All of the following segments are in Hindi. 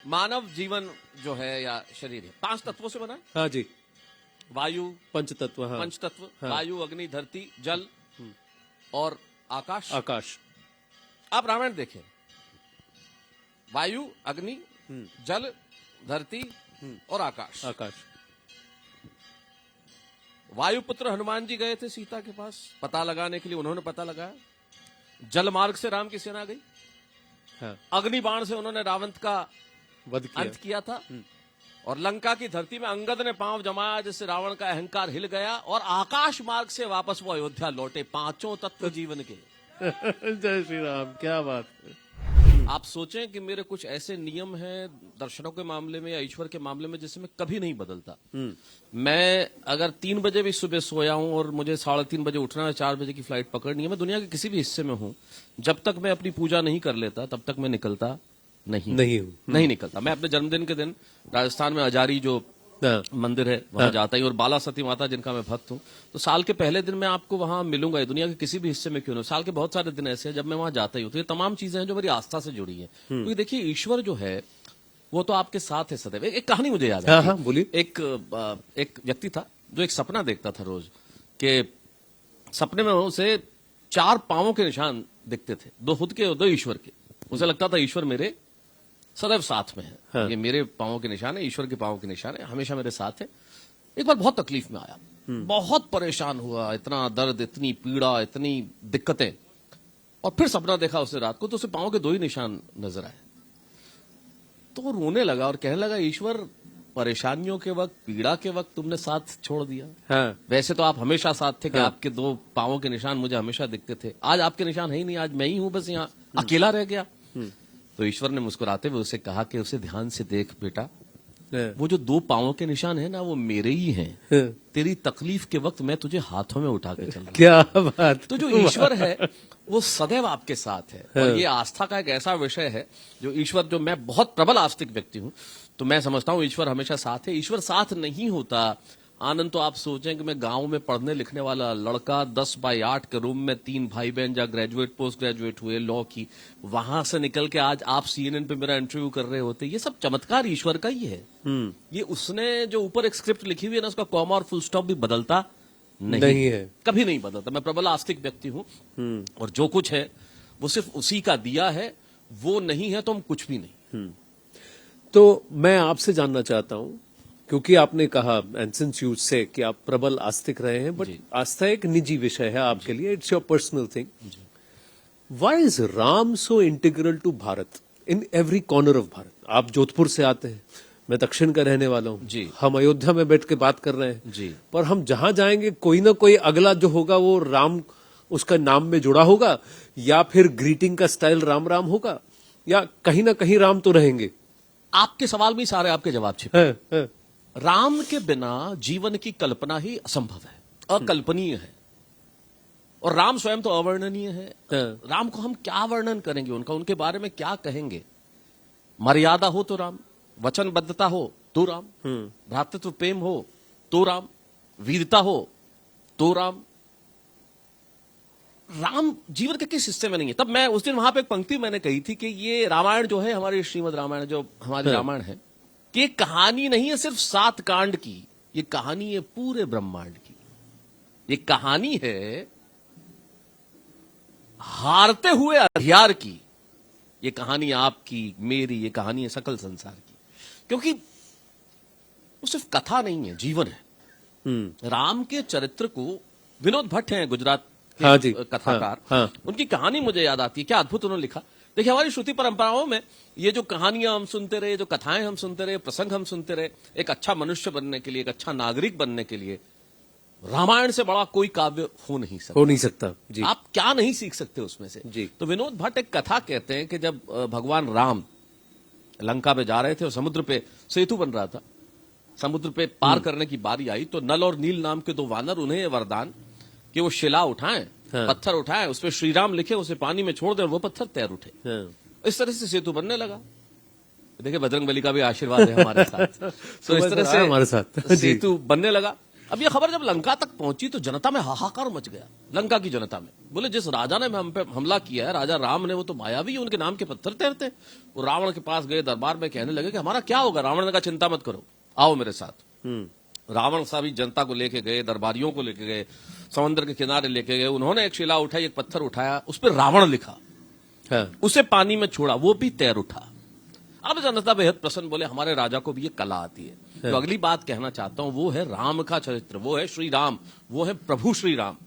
मानव जीवन जो है या शरीर है 5 तत्वों से बना है। हाँ जी, वायु, पंच तत्व। हाँ, पंच तत्व, हाँ। वायु, अग्नि, धरती, जल और आकाश। आकाश। आप रामायण देखें, वायु, अग्नि, जल, धरती और आकाश। आकाश। वायुपुत्र हनुमान जी गए थे सीता के पास पता लगाने के लिए, उन्होंने पता लगाया। जल मार्ग से राम की सेना गई। हाँ, अग्नि बाण से उन्होंने रावण का वध किया। अंत किया था। और लंका की धरती में अंगद ने पांव जमाया, जिससे रावण का अहंकार हिल गया। और आकाश मार्ग से वापस वो अयोध्या लौटे। 5 तत्व जीवन के। जय श्री राम, क्या बात है। आप सोचें कि मेरे कुछ ऐसे नियम हैं दर्शनों के मामले में या ईश्वर के मामले में जिससे मैं कभी नहीं बदलता। मैं अगर 3 बजे भी सुबह सोया हूं और मुझे 3:30 बजे उठना है, 4 बजे की फ्लाइट पकड़नी है, मैं दुनिया के किसी भी हिस्से में हूं, जब तक मैं अपनी पूजा नहीं कर लेता तब तक मैं निकलता नहीं निकलता। मैं अपने जन्मदिन के दिन राजस्थान में अजारी जो मंदिर है वहां जाता ही, और बाला सती माता जिनका मैं भक्त हूँ, तो साल के पहले दिन मैं आपको वहां मिलूंगा। दुनिया के किसी भी हिस्से में क्यों ना, साल के बहुत सारे दिन ऐसे हैं जब मैं वहां जाता ही हूँ। तो ये तमाम चीजें हैं जो मेरी आस्था से जुड़ी है। क्योंकि देखिए, ईश्वर जो है वो तो आपके साथ है सदैव। एक कहानी मुझे याद है। हाँ, बोलिए। एक व्यक्ति था जो एक सपना देखता था रोज, के सपने में उसे 4 पांवों के निशान दिखते थे, 2 खुद के और 2 ईश्वर के। उसे लगता था ईश्वर मेरे सदैव साथ में है। हाँ। ये मेरे पांवों के निशान है, ईश्वर के पांवों के निशान है, हमेशा मेरे साथ है। एक बार बहुत तकलीफ में आया, बहुत परेशान हुआ, इतना दर्द, इतनी पीड़ा, इतनी दिक्कतें। और फिर सपना देखा उसने रात को, तो उसे पांवों के 2 ही निशान नजर आए। तो वो रोने लगा और कहने लगा, ईश्वर परेशानियों के वक्त, पीड़ा के वक्त तुमने साथ छोड़ दिया। हाँ। वैसे तो आप हमेशा साथ थे कि हाँ। आपके 2 पांवों के निशान मुझे हमेशा दिखते थे। आज आपके निशान है ही नहीं, आज मैं ही हूं बस यहाँ, अकेला रह गया। तो ईश्वर ने मुस्कुराते हुए उसे कहा कि उसे ध्यान से देख बेटा, वो जो 2 पांवों के निशान है ना, वो मेरे ही हैं। तेरी तकलीफ के वक्त मैं तुझे हाथों में उठा के चल रहा हूं। क्या बात। तो जो ईश्वर है वो सदैव आपके साथ है। और ये आस्था का एक ऐसा विषय है जो ईश्वर, जो मैं बहुत प्रबल आस्तिक व्यक्ति हूं, तो मैं समझता हूं ईश्वर हमेशा साथ है। ईश्वर साथ नहीं होता, आनंद, तो आप सोचें कि मैं गांव में पढ़ने लिखने वाला लड़का, 10x8 के रूम में 3 भाई बहन जा ग्रेजुएट पोस्ट ग्रेजुएट हुए लॉ की, वहां से निकल के आज आप CNN पे मेरा इंटरव्यू कर रहे होते। ये सब चमत्कार ईश्वर का ही है। ये उसने जो ऊपर एक स्क्रिप्ट लिखी हुई है ना, उसका कॉमा और फुल स्टॉप भी बदलता नहीं है, कभी नहीं बदलता। मैं प्रबल आस्तिक व्यक्ति हूं, और जो कुछ है वो सिर्फ उसी का दिया है। वो नहीं है तो हम कुछ भी नहीं। तो मैं आपसे जानना चाहता हूं, क्योंकि आपने कहा एंड सिंस यू से कि आप प्रबल आस्तिक रहे हैं, बट आस्था एक निजी विषय है आपके लिए, it's your personal thing. Why is Ram so integral to Bharat in every corner of Bharat? आप जोधपुर से आते हैं, मैं दक्षिण का रहने वाला हूं जी। हम अयोध्या में बैठ के बात कर रहे हैं जी। पर हम जहां जाएंगे कोई ना कोई अगला जो होगा वो राम उसका नाम में जुड़ा होगा, या फिर ग्रीटिंग का स्टाइल राम राम होगा, या कहीं ना कहीं राम तो रहेंगे। आपके सवाल में सारे आपके जवाब छिपे हैं। राम के बिना जीवन की कल्पना ही असंभव है, अकल्पनीय है। और राम स्वयं तो अवर्णनीय है। राम को हम क्या वर्णन करेंगे, उनके बारे में क्या कहेंगे? मर्यादा हो तो राम, वचनबद्धता हो तो राम, भ्रातृत्व प्रेम हो तो राम, वीरता हो तो राम। राम जीवन के किस हिस्से में नहीं है? तब मैं उस दिन वहां पे एक पंक्ति मैंने कही थी कि ये रामायण जो है, हमारी श्रीमद् रामायण जो हमारी रामायण है, कि कहानी नहीं है सिर्फ 7 कांड की, ये कहानी है पूरे ब्रह्मांड की। ये कहानी है हारते हुए हथियार की। ये कहानी आपकी, मेरी, ये कहानी है सकल संसार की। क्योंकि वो सिर्फ कथा नहीं है, जीवन है। राम के चरित्र को विनोद भट्ट हैं गुजरात के हाँ जी, कथाकार। हाँ। उनकी कहानी मुझे याद आती है, क्या अद्भुत उन्होंने लिखा। देखिए, हमारी श्रुति परंपराओं में ये जो कहानियां हम सुनते रहे, जो कथाएं हम सुनते रहे, प्रसंग हम सुनते रहे, एक अच्छा मनुष्य बनने के लिए, एक अच्छा नागरिक बनने के लिए रामायण से बड़ा कोई काव्य हो नहीं सकता जी। आप क्या नहीं सीख सकते उसमें से जी। तो विनोद भट्ट एक कथा कहते हैं कि जब भगवान राम लंका पे जा रहे थे और समुद्र पे सेतु बन रहा था, समुद्र पे पार करने की बारी आई, तो नल और नील नाम के 2 वानर, उन्हें वरदान कि वो शिला उठाएं, पत्थर उठाएं, उस पर श्री राम लिखे, उसे पानी में छोड़ दें और वो पत्थर तैर उठे। इस तरह से सेतु बनने लगा। देखिए, बजरंगबली का भी आशीर्वाद है हमारे साथ। तो इस तरह से हमारे साथ सेतु बनने लगा। अब ये खबर जब लंका तक पहुंची तो जनता में हाहाकार मच गया, लंका की जनता में। बोले जिस राजा ने हम पे हमला किया है, राजा राम ने, वो तो मायावी, उनके नाम के पत्थर तैरते। वो रावण के पास गए, दरबार में कहने लगे कि हमारा क्या होगा। रावण ने कहा चिंता मत करो, आओ मेरे साथ। रावण सारी जनता को लेके गए, दरबारियों को लेके गए, समुद्र के किनारे लेके गए। उन्होंने एक शिला उठाई, एक पत्थर उठाया, उस पर रावण लिखा, उसे पानी में छोड़ा, वो भी तैर उठा। अब जनता बेहद प्रसन्न, बोले हमारे राजा को भी ये कला आती है। तो अगली बात कहना चाहता हूं, वो है राम का चरित्र, वो है श्री राम, वो है प्रभु श्री राम।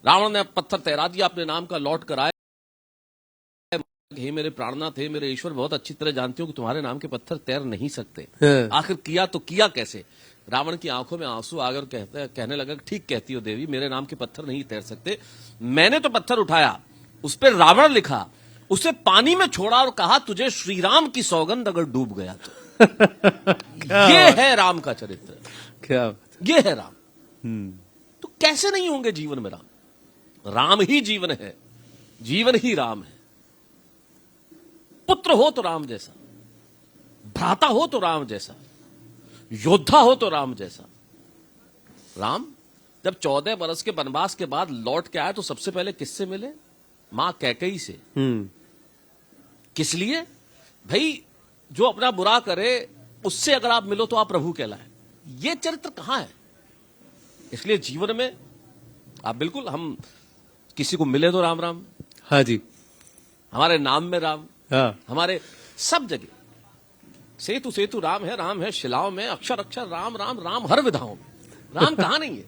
रावण ने पत्थर तैरा दिया अपने नाम का, लौट कर आए, हे मेरे प्राणनाथ, हे मेरे ईश्वर, बहुत अच्छी तरह जानती हूं कि तुम्हारे नाम के पत्थर तैर नहीं सकते। आखिर किया तो किया कैसे। रावण की आंखों में आंसू आ गए, कहने लगा ठीक कहती हो देवी, मेरे नाम के पत्थर नहीं तैर सकते। मैंने तो पत्थर उठाया, उस पर रावण लिखा, उसे पानी में छोड़ा और कहा तुझे श्री राम की सौगंध अगर डूब गया तो। ये है राम का चरित्र, क्या ये है राम। तो कैसे नहीं होंगे जीवन में राम? राम ही जीवन है, जीवन ही राम है। पुत्र हो तो राम जैसा, भ्राता हो तो राम जैसा, योद्धा हो तो राम जैसा। राम जब 14 बरस के वनवास के बाद लौट के आए तो सबसे पहले किससे मिले? मां कैकेयी से। किस लिए? भाई जो अपना बुरा करे उससे अगर आप मिलो तो आप प्रभु कहलाए। ये चरित्र कहां है? इसलिए जीवन में आप बिल्कुल, हम किसी को मिले तो राम राम, हाँ जी, हमारे नाम में राम, हाँ, हमारे सब जगह सेतु सेतु राम है शिलाओं में, अक्षर अक्षर राम राम, राम हर विधाओं में। राम कहां नहीं है?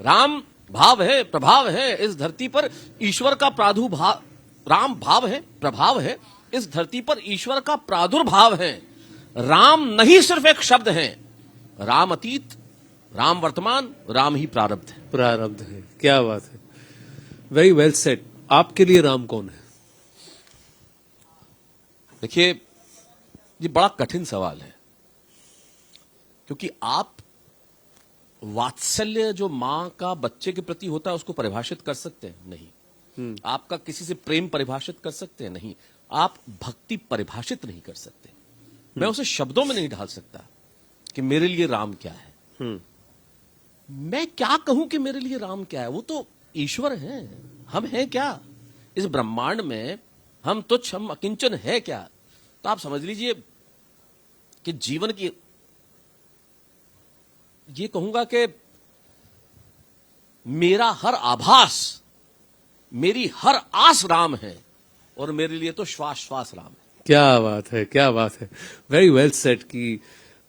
राम भाव है, प्रभाव है इस धरती पर, ईश्वर का प्रादुर्भाव। राम भाव है, प्रभाव है, इस धरती पर ईश्वर का प्रादुर्भाव है। राम नहीं सिर्फ एक शब्द है, राम अतीत, राम वर्तमान, राम ही प्रारब्ध है। प्रारब्ध है, क्या बात है, वेरी वेल सेड। आपके लिए राम कौन है? देखिए ये बड़ा कठिन सवाल है, क्योंकि आप वात्सल्य जो मां का बच्चे के प्रति होता है उसको परिभाषित कर सकते हैं? नहीं। आपका किसी से प्रेम परिभाषित कर सकते हैं? नहीं। आप भक्ति परिभाषित नहीं कर सकते। मैं उसे शब्दों में नहीं ढाल सकता कि मेरे लिए राम क्या है। मैं क्या कहूं कि मेरे लिए राम क्या है? वो तो ईश्वर है, हम हैं क्या इस ब्रह्मांड में? हम तुच्छ, हम अकिंचन है क्या? तो आप समझ लीजिए कि जीवन की, ये कहूंगा कि मेरा हर आभास, मेरी हर आस राम है, और मेरे लिए तो श्वास श्वास राम है। क्या बात है, क्या बात है, वेरी वेल सेड कि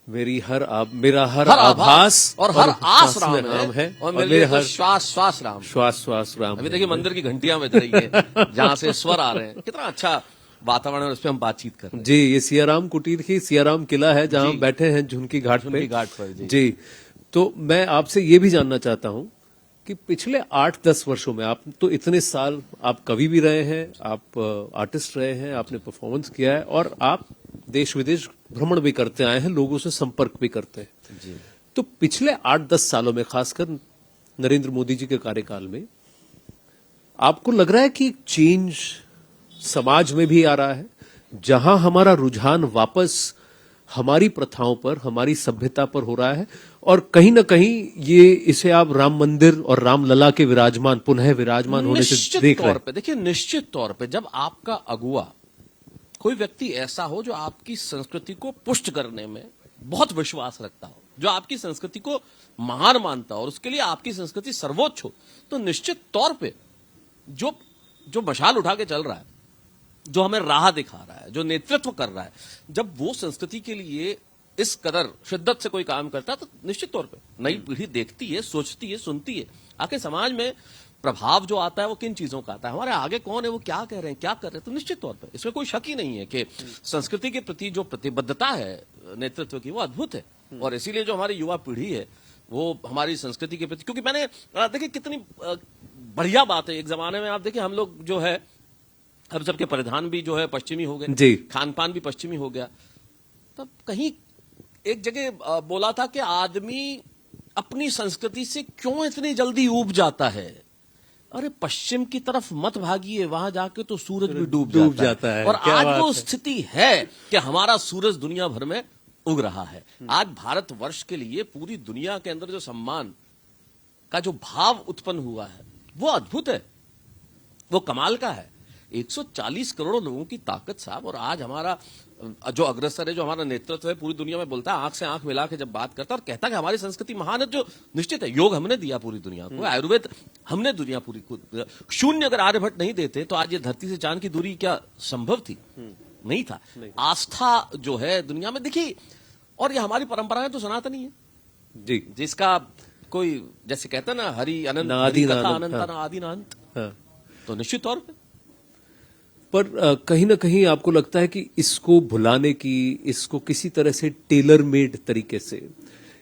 मेरा हर आभास और हर आस राम है, और मेरे लिए हर तो श्वास श्वास राम, श्वास श्वास राम। अभी देखिए मंदिर की घंटियां बज रही है जहां से स्वर आ रहे हैं, कितना अच्छा वातावरण है, उस पर हम बातचीत कर रहे हैं। जी, ये सियाराम कुटीर की सियाराम किला है जहां हम बैठे हैं झुनकी घाट पर। जी, तो मैं आपसे ये भी जानना चाहता हूं कि पिछले 8-10 वर्षों में, आप तो इतने साल आप कवि भी रहे हैं, आप आर्टिस्ट रहे हैं, आपने परफॉर्मेंस किया है, और आप देश विदेश भ्रमण भी करते आए हैं, लोगों से संपर्क भी करते हैं। जी। तो पिछले 8-10 सालों में, खासकर नरेंद्र मोदी जी के कार्यकाल में, आपको लग रहा है कि चेंज समाज में भी आ रहा है, जहां हमारा रुझान वापस हमारी प्रथाओं पर, हमारी सभ्यता पर हो रहा है, और कहीं ना कहीं ये इसे आप राम मंदिर और रामलला के पुनः विराजमान होने से देख रहे हैं? देखिए निश्चित तौर पे जब आपका अगुआ कोई व्यक्ति ऐसा हो जो आपकी संस्कृति को पुष्ट करने में बहुत विश्वास रखता हो, जो आपकी संस्कृति को महान मानता हो और उसके लिए आपकी संस्कृति सर्वोच्च हो, तो निश्चित तौर पे जो मशाल उठा के चल रहा है, जो हमें राह दिखा रहा है, जो नेतृत्व कर रहा है, जब वो संस्कृति के लिए इस कदर शिद्दत से कोई काम करता है तो निश्चित तौर पे नई पीढ़ी देखती है, सोचती है, सुनती है। आखिर समाज में प्रभाव जो आता है वो किन चीजों का आता है, हमारे आगे कौन है, वो क्या कह रहे हैं, क्या कर रहे हैं। तो निश्चित तौर पे इसमें कोई शक ही नहीं है कि संस्कृति के प्रति जो प्रतिबद्धता है नेतृत्व की, वो अद्भुत है। और इसीलिए जो हमारी युवा पीढ़ी है वो हमारी संस्कृति के प्रति, क्योंकि मैंने देखिए कितनी बढ़िया बात है, एक जमाने में आप देखिए हम लोग जो है, हम सबके परिधान भी जो है पश्चिमी हो गए, खान पान भी पश्चिमी हो गया। तब कहीं एक जगह बोला था कि आदमी अपनी संस्कृति से क्यों इतनी जल्दी ऊब जाता है। अरे पश्चिम की तरफ मत भागिए, वहां जाके तो सूरज भी डूब जाता है। और आज वो स्थिति है कि हमारा सूरज दुनिया भर में उग रहा है। आज भारतवर्ष के लिए पूरी दुनिया के अंदर जो सम्मान का जो भाव उत्पन्न हुआ है वो अद्भुत है, वो कमाल का है। 140 करोड़ लोगों की ताकत साहब, और आज हमारा जो अग्रसर है, जो हमारा नेतृत्व है, पूरी दुनिया में बोलता है, आंख से आंख मिला के जब बात करता है और कहता है कि हमारी संस्कृति महान है, जो निश्चित है। योग हमने दिया पूरी दुनिया को, आयुर्वेद हमने दुनिया पूरी को। शून्य अगर आर्यभट्ट नहीं देते तो आज ये धरती से चांद की दूरी क्या संभव थी? नहीं था। आस्था जो है दुनिया में दिखी, और ये हमारी परंपराएं तो सनातनी है जी, जिसका कोई जैसे कहते हैं ना, हरि अनंत, ना आदि हरि ना कथा अनंत, अनंत हाँ। ना आदि ना अंत। हाँ। तो निश्चित तौर पे पर कहीं ना कहीं आपको लगता है कि इसको भुलाने की, इसको किसी तरह से टेलर मेड तरीके से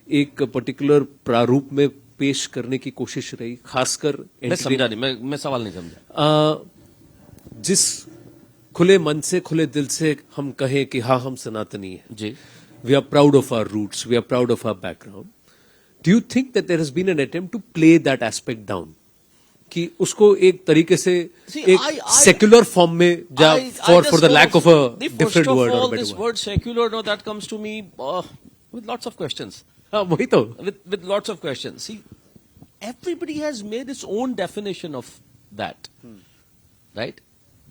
एक पर्टिकुलर प्रारूप में पेश करने की कोशिश रही, खासकर मैं समझा नहीं, मैं सवाल नहीं समझा। जिस खुले मन से, खुले दिल से हम कहें कि हाँ हम सनातनी हैं, जी, we are proud of our roots, we are proud of our background, do you think that there has been an attempt to play that aspect down, कि उसको एक तरीके से एक सेक्युलर फॉर्म में जा, for the lack of a different word और this better word secular, no, that comes to me with lots of questions. हाँ वही तो, With lots of questions. See, everybody has made its own definition of that, right?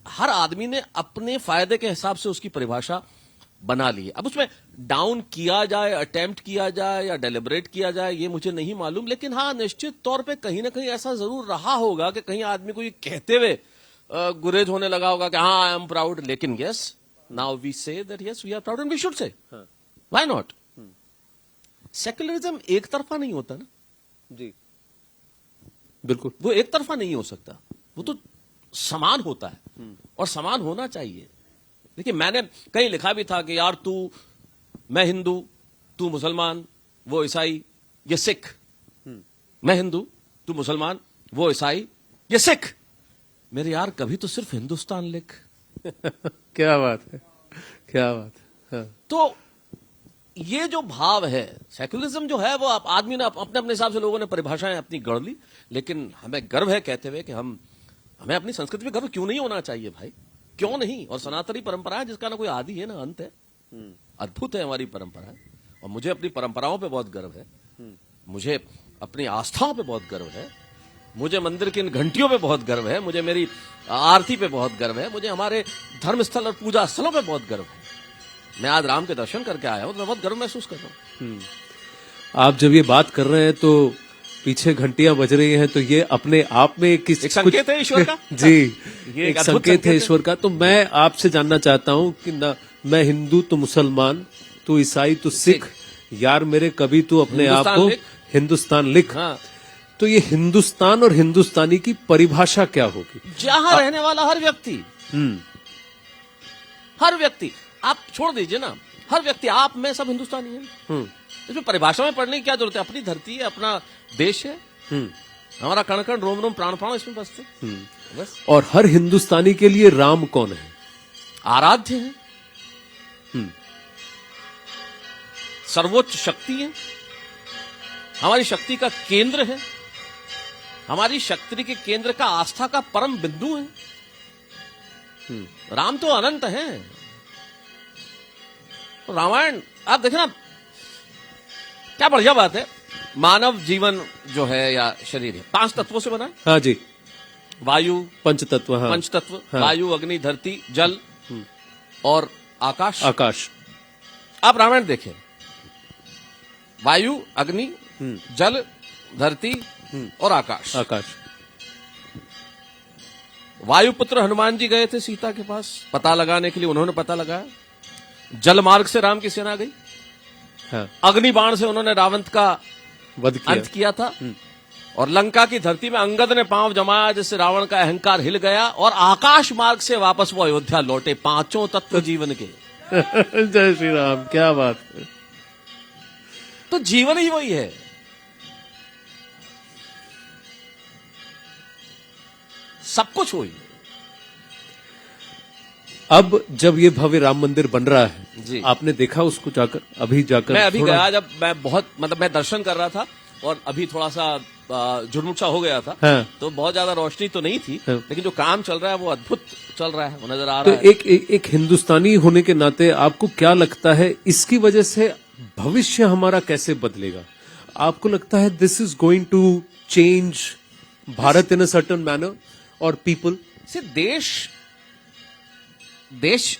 हर आदमी ने अपने फायदे के हिसाब से उसकी परिभाषा बना ली है। अब उसमें डाउन किया जाए, अटेम्प्ट किया जाए या डेलिब्रेट किया जाए, ये मुझे नहीं मालूम, लेकिन हाँ निश्चित तौर पे कहीं ना कहीं ऐसा जरूर रहा होगा कि कहीं आदमी को ये कहते हुए गुरेज होने लगा होगा कि हाँ आई एम प्राउड, लेकिन yes now we say that yes we are proud and we should say, why not. Secularism एक तरफा नहीं होता ना जी बिल्कुल, वो एक तरफा नहीं हो सकता, वो तो समान होता है और समान होना चाहिए। देखिए मैंने कहीं लिखा भी था कि यार तू, मैं हिंदू, तू मुसलमान, वो ईसाई, ये सिख, मैं हिंदू, तू मुसलमान, वो ईसाई, ये सिख। मेरे यार कभी तो सिर्फ हिंदुस्तान लिख। क्या बात है, क्या बात है। हाँ। तो ये जो भाव है, सेक्युलरिज्म जो है वो आदमी ने अपने अपने हिसाब से लोगों ने परिभाषाएं अपनी गढ़ ली, लेकिन हमें गर्व है कहते हुए कि हमें अपनी संस्कृति पे गर्व क्यों नहीं होना चाहिए भाई, क्यों नहीं। और सनातनी परंपरा है जिसका ना कोई आदि है ना अंत है, अद्भुत है हमारी परंपरा, और मुझे अपनी परंपराओं पे बहुत गर्व है, मुझे अपनी आस्थाओं पे बहुत गर्व है, मुझे मंदिर की इन घंटियों पे बहुत गर्व है, मुझे मेरी आरती पे बहुत गर्व है, मुझे हमारे धर्मस्थल और पूजा स्थलों पे बहुत गर्व है। मैं आज राम के दर्शन करके आया हूं तो मैं बहुत गर्व महसूस कर रहा हूं। आप जब ये बात कर रहे हैं तो पीछे घंटियां बज रही हैं, तो ये अपने आप में एक संकेत है ईश्वर का। जी, ये एक संकेत है ईश्वर का। तो मैं आपसे जानना चाहता हूं कि ना, मैं हिंदू तो मुसलमान, तो ईसाई तो सिख, यार मेरे कभी तू अपने आप को हिंदुस्तान लिख। हाँ। तो ये हिंदुस्तान और हिंदुस्तानी की परिभाषा क्या होगी? जहां रहने वाला हर व्यक्ति, हर व्यक्ति, आप छोड़ दीजिए ना, हर व्यक्ति, आप मैं सब हिंदुस्तानी है। इसमें परिभाषा में पढ़ने की क्या जरूरत है? अपनी धरती है, अपना देश है, हमारा कण कण रोम रोम प्राण प्राण इसमें बसते, बस। और हर हिंदुस्तानी के लिए राम कौन है? आराध्य है, सर्वोच्च शक्ति है, हमारी शक्ति का केंद्र है, हमारी शक्ति के केंद्र का आस्था का परम बिंदु है। राम तो अनंत है। रामायण आप देखें ना, क्या बढ़िया बात है। मानव जीवन जो है या शरीर है 5 तत्वों से बना है। हाँ जी, वायु, पंचतत्व। हाँ, पंचतत्व, हाँ। वायु, अग्नि, धरती, जल और आकाश। आकाश। आप रामायण देखें, वायु, अग्नि, जल, धरती और आकाश। आकाश। वायुपुत्र हनुमान जी गए थे सीता के पास पता लगाने के लिए, उन्होंने पता लगाया। जल मार्ग से राम की सेना गई। हाँ। अग्नि बाण से उन्होंने रावण का वध किया। अंत किया था। और लंका की धरती में अंगद ने पांव जमाया जिससे रावण का अहंकार हिल गया। और आकाश मार्ग से वापस वो अयोध्या लौटे, 5 तत्व जीवन के। जय श्री राम, क्या बात है। तो जीवन ही वही है। सब कुछ वही है। अब जब ये भव्य राम मंदिर बन रहा है जी, आपने देखा उसको जाकर? अभी जाकर मैं अभी थोड़ा... गया, जब मैं बहुत मैं दर्शन कर रहा था और अभी थोड़ा सा झुरमुट सा हो गया था। हाँ। तो बहुत ज्यादा रोशनी तो नहीं थी। हाँ। लेकिन जो काम चल रहा है वो अद्भुत चल रहा है, वो नजर आ तो रहा है। एक हिंदुस्तानी होने के नाते आपको क्या लगता है इसकी वजह से भविष्य हमारा कैसे बदलेगा? आपको लगता है this is going to change Bharat in a certain manner और पीपल? से देश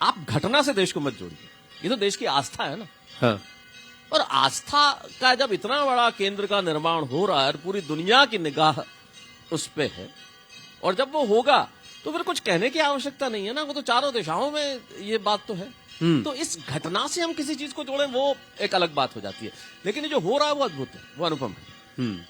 आप घटना से देश को मत जोड़िए, ये तो देश की आस्था है ना। हाँ, और आस्था का जब इतना बड़ा केंद्र का निर्माण हो रहा है और पूरी दुनिया की निगाह उस पे है, और जब वो होगा तो फिर कुछ कहने की आवश्यकता नहीं है ना, वो तो चारों दिशाओं में ये बात तो है। तो इस घटना से हम किसी चीज को जोड़ें वो एक अलग बात हो जाती है, लेकिन ये जो हो रहा है वो अद्भुत है, वो अनुपम है।